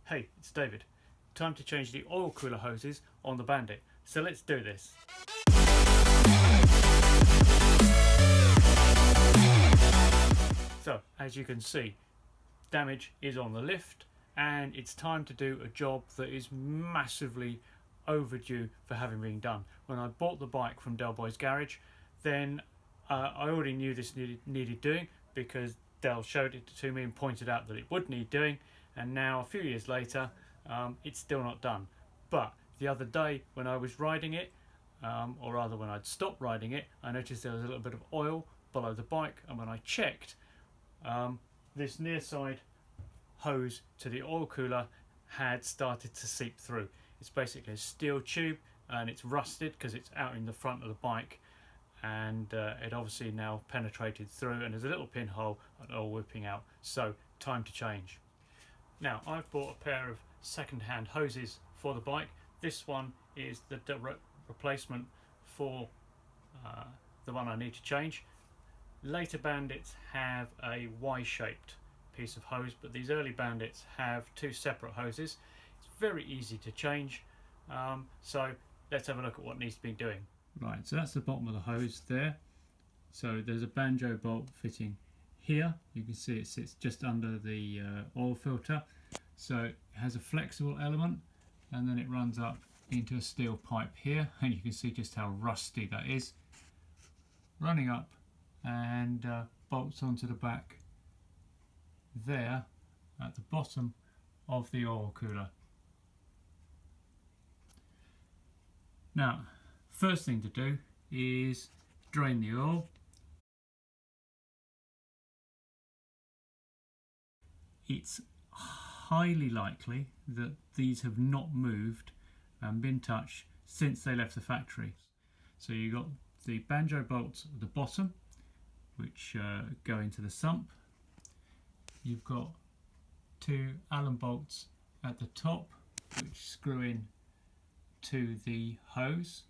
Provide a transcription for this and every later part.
Hey, it's David. Time to change the oil cooler hoses on the Bandit. So let's do this. So, as you can see, damage is on the lift and it's time to do a job that is massively overdue for having been done. When I bought the bike from Del Boy's garage, then I already knew this needed doing because Del showed it to me and pointed out that it would need doing, and now a few years later it's still not done. But the other day when I was riding it, or rather when I'd stopped riding it, I noticed there was a little bit of oil below the bike, and when I checked, this near side hose to the oil cooler had started to seep through. It's basically a steel tube and it's rusted because it's out in the front of the bike, and it obviously now penetrated through, and there's a little pinhole and oil whipping out. So time to change. Now I've bought a pair of second-hand hoses for the bike. This one is the replacement for the one I need to change. Later Bandits have a Y-shaped piece of hose, but these early Bandits have two separate hoses. It's very easy to change, so let's have a look at what needs to be doing. Right, so that's the bottom of the hose there. So there's a banjo bolt fitting here. You can see it sits just under the oil filter. So it has a flexible element, and then it runs up into a steel pipe here, and you can see just how rusty that is. Running up and bolts onto the back there at the bottom of the oil cooler. Now, first thing to do is drain the oil. It's highly likely that these have not moved and been touched since they left the factory. So you've got the banjo bolts at the bottom, which go into the sump. You've got two Allen bolts at the top, which screw in to the hose.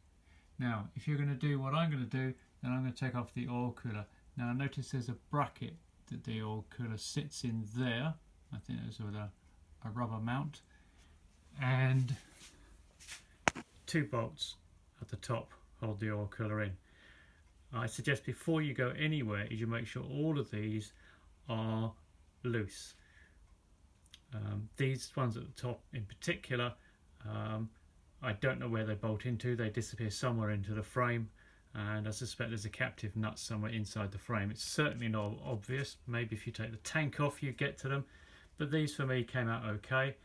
Now, if you're going to do what I'm going to do, then I'm going to take off the oil cooler. Now, notice there's a bracket that the oil cooler sits in there. I think there's with a rubber mount, and two bolts at the top hold the oil cooler in. I suggest before you go anywhere is you make sure all of these are loose. These ones at the top in particular, I don't know where they bolt into. They disappear somewhere into the frame, and I suspect there's a captive nut somewhere inside the frame. It's certainly not obvious. Maybe if you take the tank off you get to them, but these for me came out okay,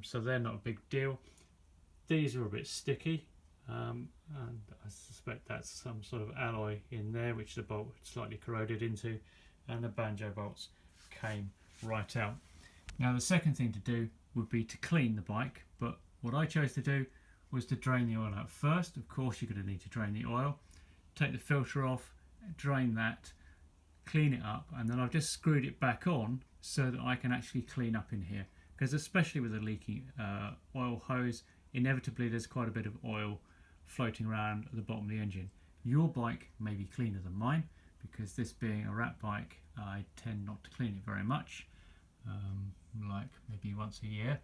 so they're not a big deal. These are a bit sticky, and I suspect that's some sort of alloy in there which the bolt slightly corroded into, and the banjo bolts came right out. Now the second thing to do would be to clean the bike, but what I chose to do was to drain the oil out first. Of course you're going to need to drain the oil, take the filter off, drain that, clean it up, and then I've just screwed it back on so that I can actually clean up in here, because especially with a leaking oil hose, inevitably there's quite a bit of oil floating around at the bottom of the engine. Your bike may be cleaner than mine, because this being a rat bike, I tend not to clean it very much, like maybe once a year,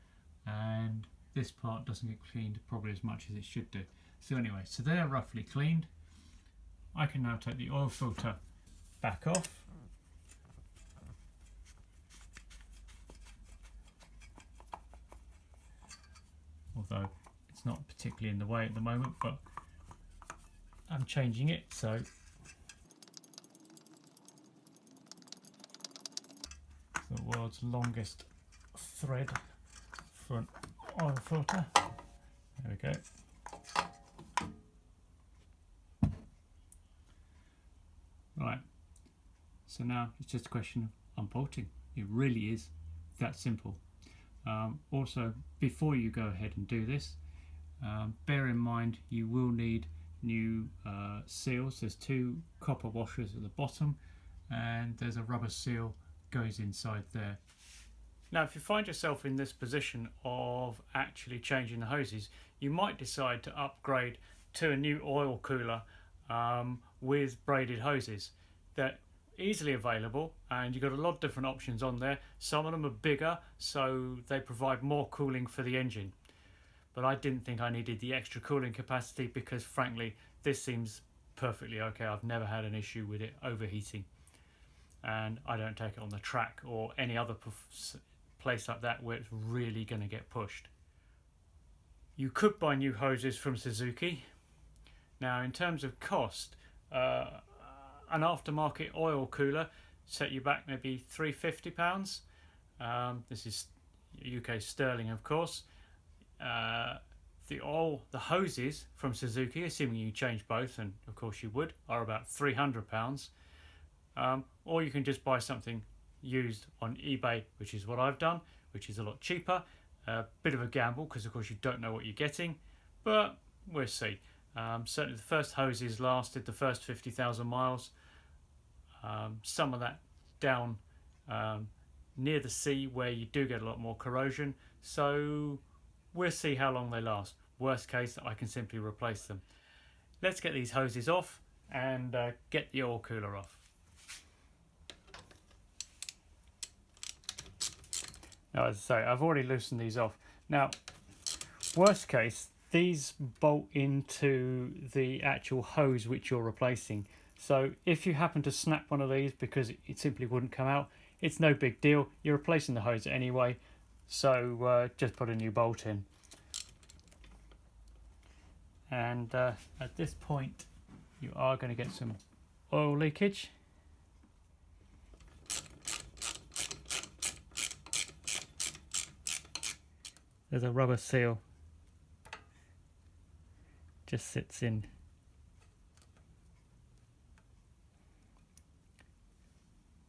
and this part doesn't get cleaned probably as much as it should do. So anyway, so they're roughly cleaned. I can now take the oil filter back off. Although it's not particularly in the way at the moment, but I'm changing it, so the world's longest thread for an oil filter. There we go. Right, so now it's just a question of unbolting. It really is that simple. Also, before you go ahead and do this, bear in mind you will need new seals. There's two copper washers at the bottom, and there's a rubber seal goes inside there. Now if you find yourself in this position of actually changing the hoses, you might decide to upgrade to a new oil cooler with braided hoses. That easily available, and you've got a lot of different options on there. Some of them are bigger, so they provide more cooling for the engine. But I didn't think I needed the extra cooling capacity because frankly this seems perfectly okay. I've never had an issue with it overheating, and I don't take it on the track or any other place like that where it's really going to get pushed. You could buy new hoses from Suzuki. Now in terms of cost, an aftermarket oil cooler set you back maybe £350. This is UK sterling, of course. The hoses from Suzuki, assuming you change both, and of course you would, are about £300. Or you can just buy something used on eBay, which is what I've done, which is a lot cheaper. A bit of a gamble because of course you don't know what you're getting, but we'll see. Certainly the first hoses lasted the first 50,000 miles. Some of that down near the sea where you do get a lot more corrosion, so we'll see how long they last. Worst case, I can simply replace them. Let's get these hoses off and get the oil cooler off. Now, as I say, I've already loosened these off. Now, worst case, these bolt into the actual hose which you're replacing. So if you happen to snap one of these because it simply wouldn't come out, it's no big deal. You're replacing the hose anyway, so just put a new bolt in. And at this point, you are going to get some oil leakage. There's a rubber seal. Just sits in.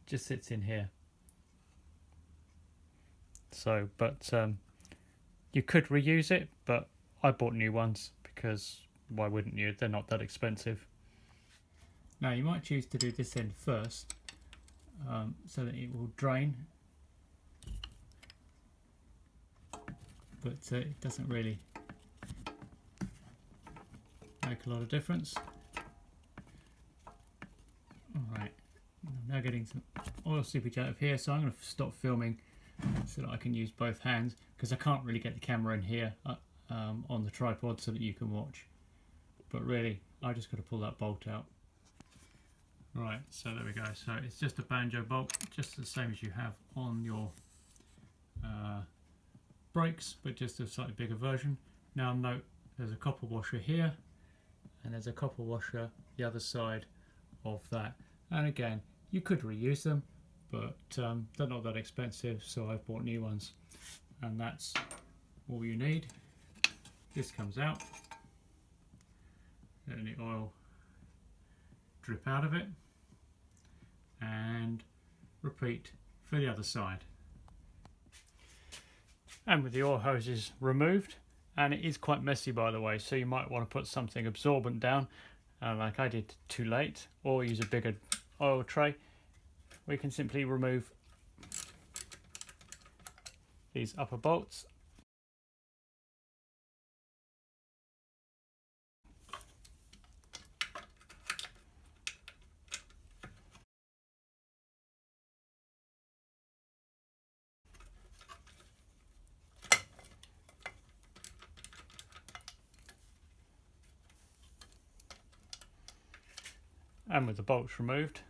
Just sits in here. So, but you could reuse it, but I bought new ones because why wouldn't you? They're not that expensive. Now you might choose to do this end first, so that it will drain, but it doesn't really make a lot of difference. Alright, I'm now getting some oil seepage out of here, so I'm going to stop filming so that I can use both hands, because I can't really get the camera in here on the tripod so that you can watch. But really, I just got to pull that bolt out. Right, so there we go. So it's just a banjo bolt, just the same as you have on your brakes, but just a slightly bigger version. Now note, there's a copper washer here, and there's a copper washer the other side of that. And again, you could reuse them, but they're not that expensive, so I've bought new ones. And that's all you need. This comes out, letting the oil drip out of it, and repeat for the other side. And with the oil hoses removed, and it is quite messy by the way, so you might want to put something absorbent down, like I did too late, or use a bigger oil tray. We can simply remove these upper bolts. And with the bolts removed,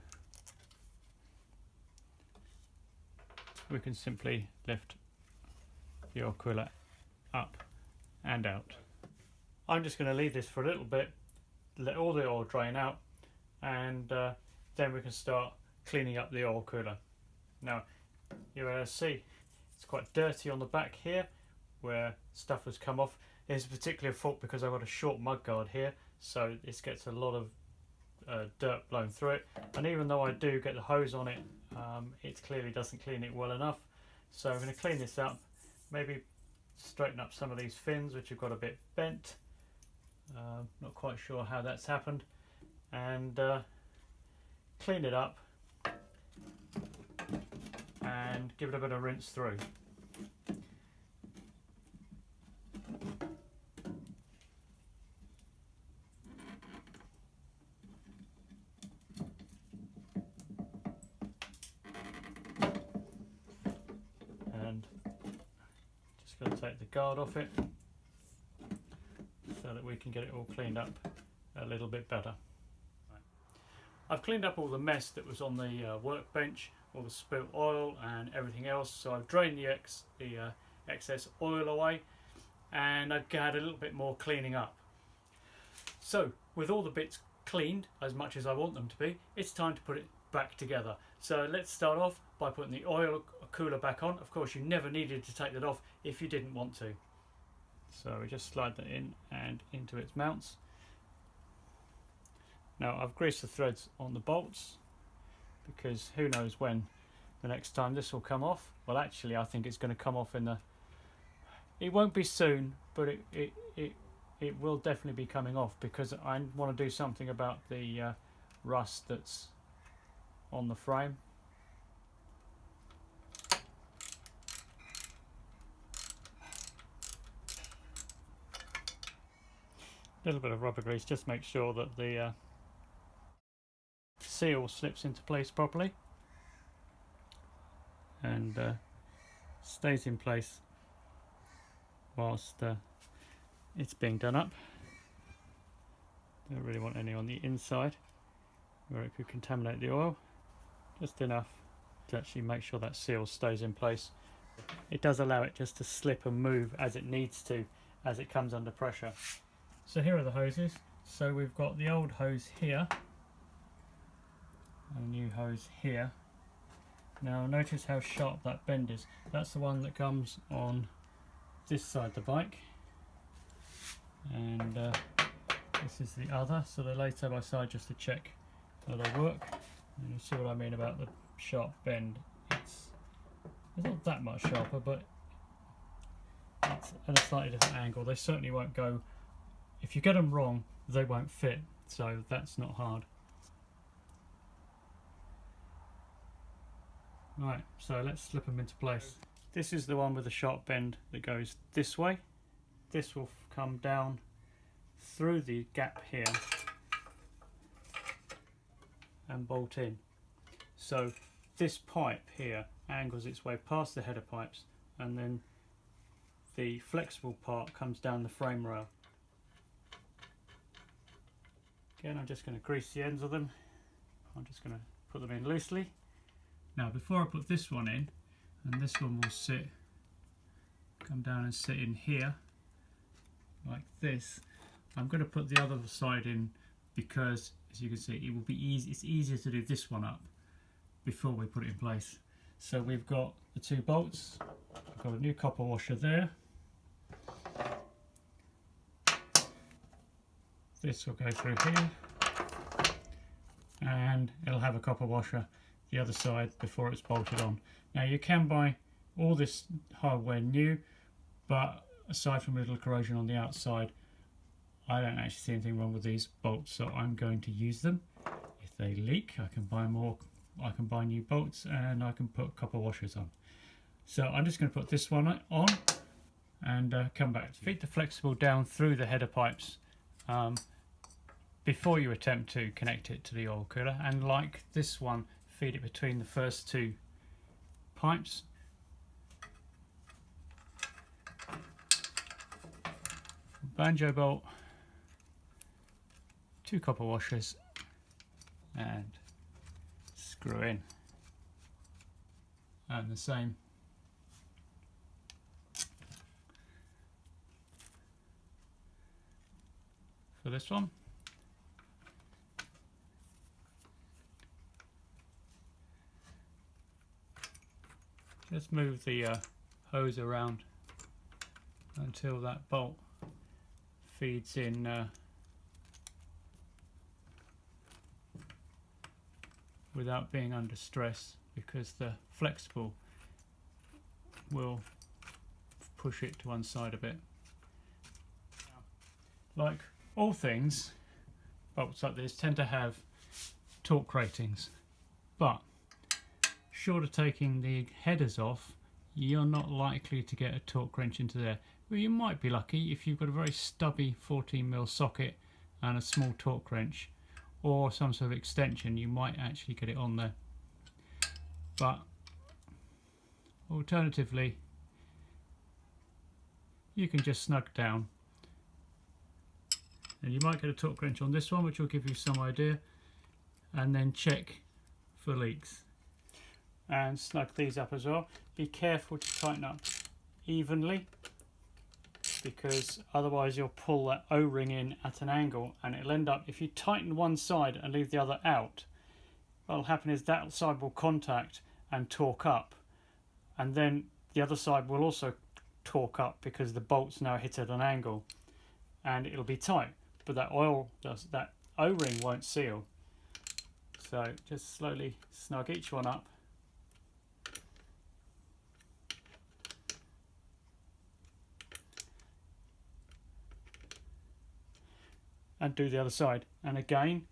we can simply lift the oil cooler up and out. I'm just going to leave this for a little bit, let all the oil drain out, and then we can start cleaning up the oil cooler. Now, you're able to see it's quite dirty on the back here where stuff has come off. There's a particular fault because I've got a short mudguard here, so this gets a lot of dirt blown through it, and even though I do get the hose on it, it clearly doesn't clean it well enough. So I'm going to clean this up, maybe straighten up some of these fins which have got a bit bent. Not quite sure how that's happened, and clean it up and give it a bit of rinse through. just going to take the guard off it so that we can get it all cleaned up a little bit better. Right. I've cleaned up all the mess that was on the workbench, all the spilt oil and everything else, so I've drained the excess oil away, and I've had a little bit more cleaning up. So with all the bits cleaned as much as I want them to be, it's time to put it back together. So let's start off by putting the oil cooler back on. Of course, you never needed to take that off if you didn't want to. So we just slide that in and into its mounts. Now I've greased the threads on the bolts, because who knows when the next time this will come off. Well, actually I think it's going to come off it won't be soon, but it will definitely be coming off, because I want to do something about the rust that's on the frame. A little bit of rubber grease, just make sure that the seal slips into place properly and stays in place whilst it's being done up. Don't really want any on the inside where it could contaminate the oil. Just enough to actually make sure that seal stays in place. It does allow it just to slip and move as it needs to as it comes under pressure. So here are the hoses. So we've got the old hose here and a new hose here. Now notice how sharp that bend is. That's the one that comes on this side of the bike, and this is the other, so they're laid side by side just to check that they work. And you see what I mean about the sharp bend. It's not that much sharper, but it's at a slightly different angle. They certainly won't go, if you get them wrong, they won't fit, so that's not hard. Right, so let's slip them into place. This is the one with the sharp bend that goes this way. This will come down through the gap here and bolt in. So this pipe here angles its way past the header pipes, and then the flexible part comes down the frame rail. Again, I'm just going to grease the ends of them. I'm just going to put them in loosely. Now before I put this one in, and this one will come down and sit in here like this, I'm going to put the other side in, because as you can see it will be easy. It's easier to do this one up before we put it in place. So we've got the two bolts, I've got a new copper washer there. This will go through here, and it'll have a copper washer the other side before it's bolted on. Now you can buy all this hardware new, but aside from a little corrosion on the outside, I don't actually see anything wrong with these bolts, so I'm going to use them. If they leak, I can buy more. I can buy new bolts, and I can put copper washers on. So I'm just going to put this one on and come back. Feed the flexible down through the header pipes before you attempt to connect it to the oil cooler, and like this one, feed it between the first two pipes. Banjo bolt, two copper washers, and screw in. And the same for this one. Just move the hose around until that bolt feeds in without being under stress, because the flexible will push it to one side a bit. Like all things, bolts like this tend to have torque ratings, but short of taking the headers off, you're not likely to get a torque wrench into there. Well, you might be lucky if you've got a very stubby 14mm socket and a small torque wrench or some sort of extension, you might actually get it on there. But alternatively, you can just snug down. And you might get a torque wrench on this one, which will give you some idea, and then check for leaks. And snug these up as well. Be careful to tighten up evenly, because otherwise you'll pull that O-ring in at an angle, and it'll end up, if you tighten one side and leave the other out, what'll happen is that side will contact and torque up, and then the other side will also torque up because the bolts now hit at an angle, and it'll be tight, but that O-ring won't seal. So just slowly snug each one up. And do the other side, and again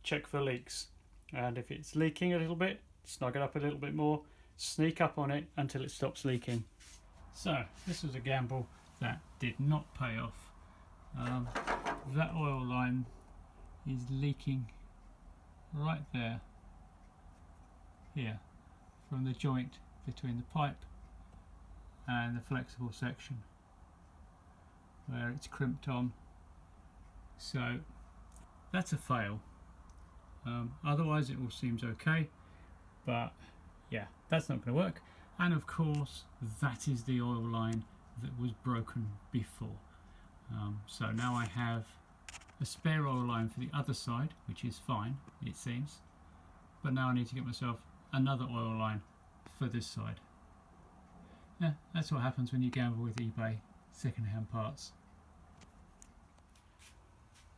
check for leaks, and if it's leaking a little bit, snug it up a little bit more, sneak up on it until it stops leaking. So this was a gamble that did not pay off. That oil line is leaking right there, here, from the joint between the pipe and the flexible section where it's crimped on. So that's a fail. Otherwise it all seems okay, but yeah, that's not going to work. And of course that is the oil line that was broken before. So now I have a spare oil line for the other side, which is fine, it seems, but now I need to get myself another oil line for this side. Yeah, that's what happens when you gamble with eBay second-hand parts.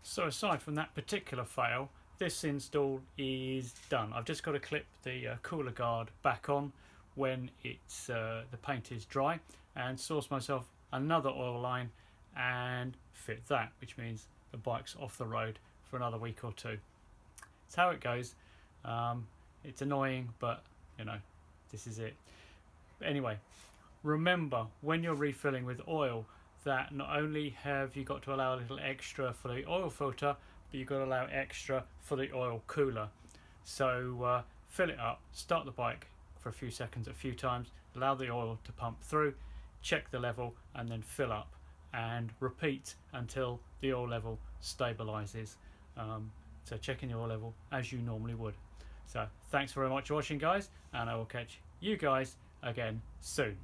So aside from that particular fail, this install is done. I've just got to clip the cooler guard back on when it's the paint is dry, and source myself another oil line and fit that, which means the bike's off the road for another week or two. It's how it goes. It's annoying, but you know, this is it. But anyway, remember when you're refilling with oil that not only have you got to allow a little extra for the oil filter, but you've got to allow extra for the oil cooler. So fill it up, start the bike for a few seconds, a few times, allow the oil to pump through, check the level, and then fill up, and repeat until the oil level stabilizes. So checking the oil level as you normally would. So thanks very much for watching, guys, and I will catch you guys again soon.